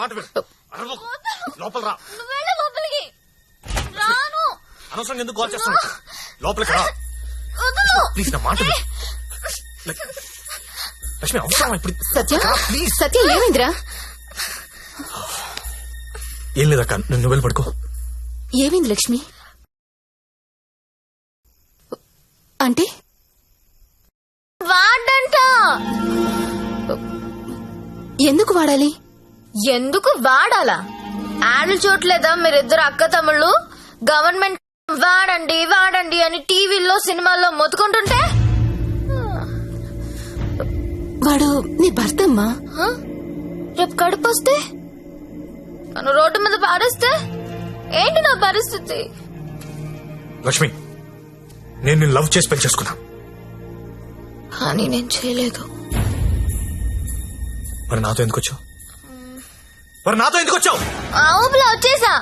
మాట విను. లోపల రా. లోపలికి రాను. అనవసరంగా ఎందుకు కాల్ చేస్తాను? లోపలికి రా ప్లీజ్. నా మాట విను. లక్ష్మి అవసరం ఇప్పుడు. సత్య ప్లీజ్. సత్య ఏమైందిరా? ఏం లేదక్క, నువ్వు వెళ్ళి పడుకో. ఏమైంది లక్ష్మి? అంటే వాడంట. ఎందుకు వాడాలి? ఎందుకు వాడాలా? యాడ్లు చూడలేదా మీరిద్దరు అక్క తమ్ముళ్ళు? గవర్నమెంట్ వాడండి వాడండి అని టీవీల్లో సినిమాల్లో మొత్తుకుంటుంటే వాడు నీ భర్తమ్మా. రేపు కడుపు వస్తే నన్ను రోడ్డు మీద పారేస్తే ఏంటి నా పరిస్థితి? లక్ష్మి, నేను నిన్ను లవ్ చేసి పెళ్లి చేసుకున్నా. కానీ నేను చేయలేదు. మరి నాతో ఎందుకు వచ్చావు? ఊపిలో వచ్చేసా.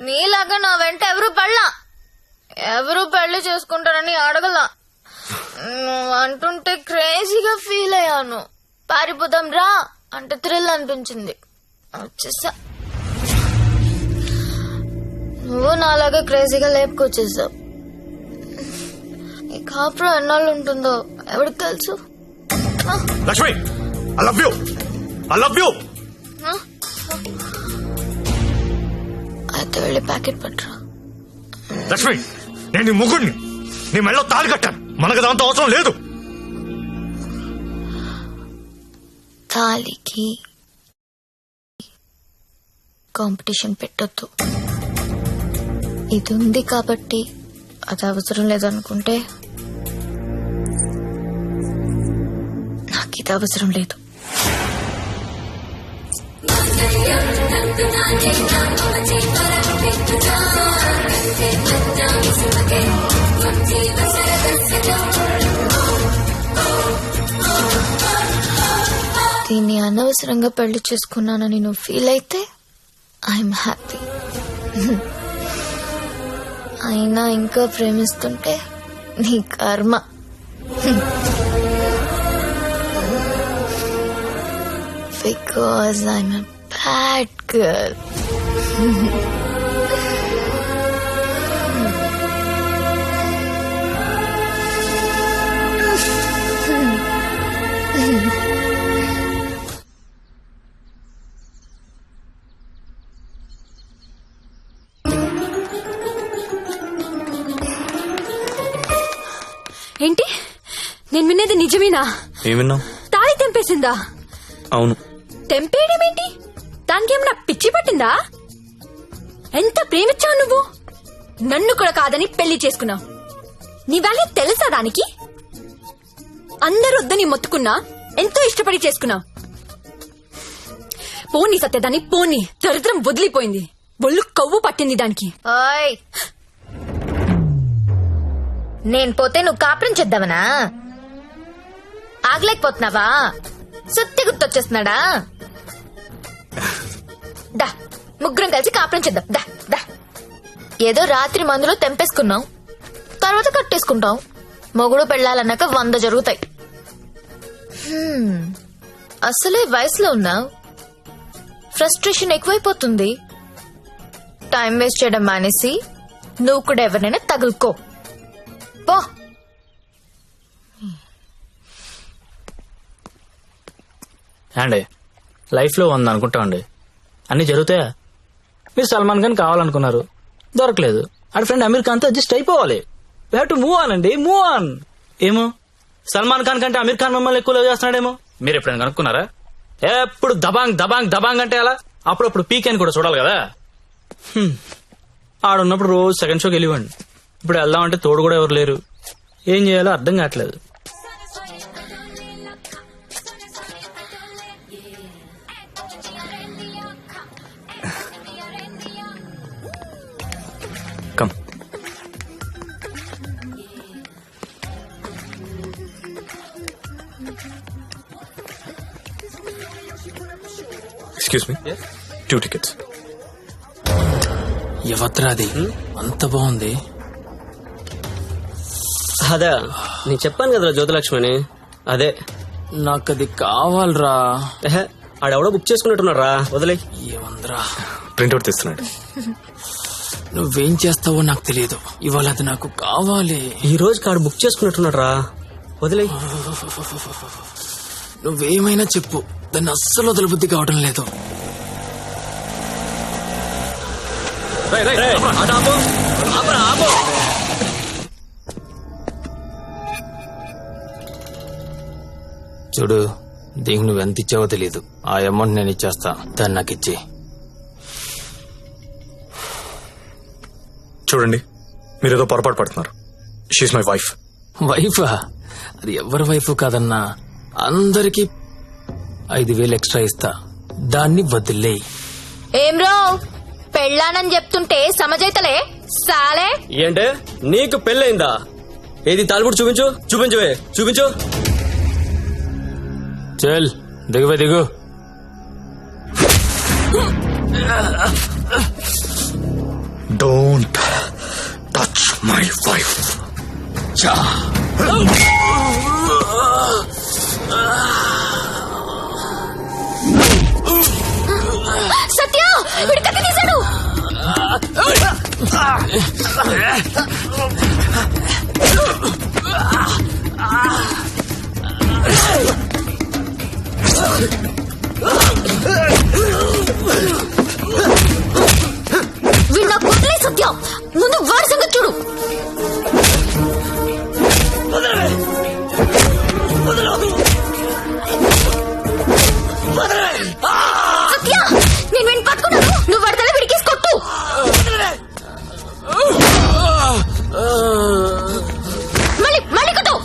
నీలాగా నా వెంట ఎవరు పెళ్లి చేసుకుంటారని అడగలా. నువ్వు అంటుంటే క్రేజీగా ఫీల్ అయ్యాను. పారిపోదాం రా అంటే థ్రిల్ అనిపించింది, వచ్చేసా. నువ్వు నాలాగే క్రేజీగా లేపుకొచ్చేసావు. ఈ కాపురం ఎన్నాళ్ళు ఉంటుందో ఎవరికి తెలుసు? Lakshmi, I love you. అయితే వెళ్ళి ప్యాకెట్ పట్టరా. లక్ష్మి, నేను నీ ముగ్గుడిని, నీ మెళ్ళో తాళి కట్టాను. మనకు దాంతో అవసరం లేదు. తాళికి కాంపిటీషన్ పెట్టొద్దు. ఇది ఉంది కాబట్టి అది అవసరం లేదనుకుంటే నాకు ఇది అవసరం లేదు. దీన్ని అనవసరంగా పెళ్లి చేసుకున్నానని నువ్వు ఫీల్ అయితే ఐఎమ్ హ్యాపీ. అయినా ఇంకా ప్రేమిస్తుంటే నీ కర్మ. Because I'm a bad girl. ఏంటి? నేను వినేది నిజమేనా? ఏమిన్నావు? తాళి తెంపేసిందా? అవును. తెంపేయడమేంటి? దానికి ఏమన్నా పిచ్చి పట్టిందా? ఎంత ప్రేమించావు నువ్వు? నన్ను కూడా కాదని పెళ్లి చేసుకున్నావు. నీ వాల్యూ తెలుసా దానికి? అందరూ వద్దని మొత్తుకున్నా ఎంతో ఇష్టపడి చేసుకున్నావు. పోనీ సత్యదాన్ని పోనీ, దరిద్రం వదిలిపోయింది. ఒళ్ళు కొవ్వు పట్టింది దానికి. నేను పోతే నువ్వు కాపురం చేద్దామనా? ఆగలేకపోతున్నావా? సత్య గుర్తొచ్చేస్తున్నాడా? దా ముగ్గురం కలిసి కాపురం చేద్దాం. దా దా. ఏదో రాత్రి మందులో తెంపేసుకున్నాం, తర్వాత కట్టేసుకుంటాం. మొగుడు పెళ్ళాలన్నాక 100 జరుగుతాయి. అసలే వయసులో ఉన్నావు, ఫ్రస్ట్రేషన్ ఎక్కువైపోతుంది. టైం వేస్ట్ చేయడం మానేసి నువ్వు కూడా ఎవరినైనా తగులుకో పో. అండి లైఫ్ లో అనుకుంటామండి, అన్ని జరుగుతాయా? మీరు సల్మాన్ ఖాన్ కావాలనుకున్నారు, దొరకలేదు. ఆడ ఫ్రెండ్ అమీర్ ఖాన్ తో అడ్జస్ట్ అయిపోవాలి. We have to move on అండి, మూవ్ ఆన్. ఏమో సల్మాన్ ఖాన్ కంటే అమీర్ ఖాన్ మిమ్మల్ని ఎక్కువ లవ్ చేస్తున్నాడేమో. మీరు ఎప్పుడైనా కనుక్కున్నారా? ఎప్పుడు దబాంగ్ దబాంగ్ దబాంగ్ అంటే అలా అప్పుడప్పుడు పీకే అని కూడా చూడాలి కదా. ఆడున్నప్పుడు రోజు సెకండ్ షోకి వెళ్ళివ్వండి. ఇప్పుడు వెళ్దామంటే తోడు కూడా ఎవరు లేరు. ఏం చేయాలో అర్థం కావట్లేదు. కమ్. Excuse me, 2 tickets. ఎవత్రాది అంత బాగుంది. అదే నేను చెప్పాను కదరా జ్యోతిలక్ష్మి అని. అదే నాకు అది కావాలరా. ఆడెవడో బుక్ చేసుకున్నట్టున్నాడు రా, వదిలే. ఏమందరా ప్రింట్అవుట్ తీస్తున్నాడు. నువ్వేం చేస్తావో నాకు తెలియదు, ఇవాళ అది నాకు కావాలి. ఈ రోజు కాడు బుక్ చేసుకున్నట్టున్నాడు రా, వదిలే. నువ్వేమైనా చెప్పు, దాన్ని అస్సలు వదలబుద్ధి కావడం లేదు. చూడు, దీనికి నువ్వు ఎంత ఇచ్చావో తెలియదు. ఆ అమౌంట్ నేను ఇచ్చేస్తా, దాన్ని నాకు ఇచ్చి. చూడండి, మీరేదో పొరపాటు పడుతున్నారు. She's my wife. వైఫా? అది ఎవరి వైఫ్ కాదన్నా, అందరికి 5,000 ఎక్స్ట్రా ఇస్తా, దాన్ని వదిలే. ఏం రో పెళ్ళానని చెప్తుంటే సమజైతలే సాలే. ఏంటే నీకు పెళ్ళయిందా? ఏది తాలిపుడు చూపించు, చూపించవే, చూపించు. చల్ దిగువే, దిగు. Don't touch my wife. Satya వీడి కత్తి తీశాడు. వీడు నాకు వదిలే సత్య, ముందు వాడి సంగతి చూడు. సత్య నేను వెంట పట్టుకున్నాను, నువ్వు వడతల విడికేసి కొట్టు. మళ్ళీ మళ్ళీ కొట్టు.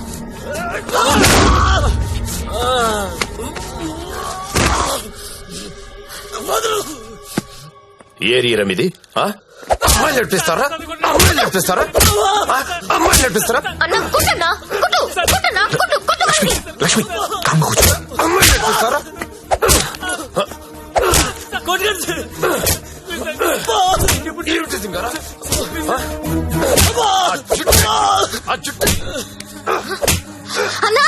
ఏరియా ఇది? అమ్మాయిలు నడిపిస్తారా? అమ్మాయిలు నడిపిస్తారా? అమ్మాయిలు నడిపిస్తారా? అన్న కొట్టన్నా, కొట్టు కొట్టన్నా, కొట్టు కొట్టు. లక్ష్మి కామ్గా కూర్చో. అమ్మాయిలు నడిపిస్తారా? ఏమిటి సింగారా? ఆ చుట్టూ అన్నా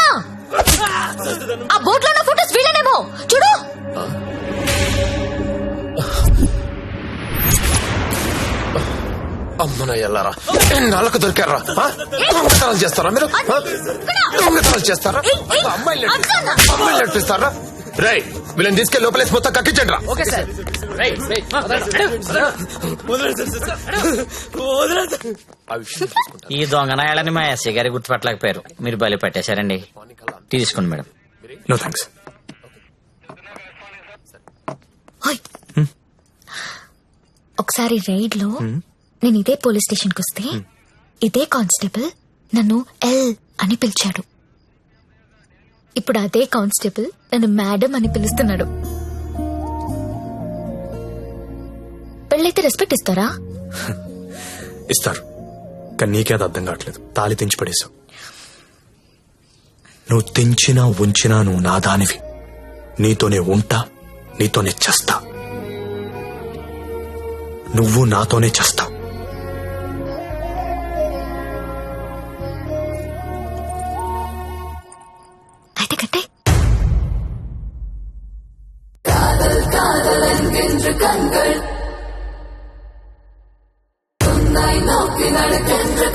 ఆ బోట్ లో ఉన్న ఫోటోస్ వీళ్ళనేమో చూడు. అమ్మన ఎల్లారా, ఎన్నాళ్ళకు దొరికారా? దొంగతనాలు చేస్తారా మీరు? దొంగతనాలు చేస్తారా? అమ్మాయిలు నడిపిస్తారా? రై వీళ్ళని తీసుకెళ్లి లోపలేసి మొత్తం కక్కించండి రా. ఈ దొంగనాయాలని మా ఎస్ఐ గారి గుర్తుపట్టలేకపోయారు, మీరు బలి పట్టేశారండి. తీసుకోండి మేడం. No thanks. ఒకసారి రైడ్ లో నేను ఇదే పోలీస్ స్టేషన్ కి వస్తే ఇదే కానిస్టేబుల్ నన్ను ఎల్ అని పిలిచాడు. ఇప్పుడు అదే కానిస్టేబుల్ నన్ను మేడం అని పిలుస్తున్నాడు. పెళ్ళైతే రెస్పెక్ట్ ఇస్తారా? ఇస్తారు, కానీ నీకే అది అర్థం కావట్లేదు. తాళి తెంచి పడేశావు. నువ్వు తెంచినా ఉంచినా నువ్వు నా దానివి. నీతోనే ఉంటా, నీతోనే చేస్తా. నువ్వు నాతోనే చేస్తావు. అయితే కట్టే. Nein, noch bin eine Kinder,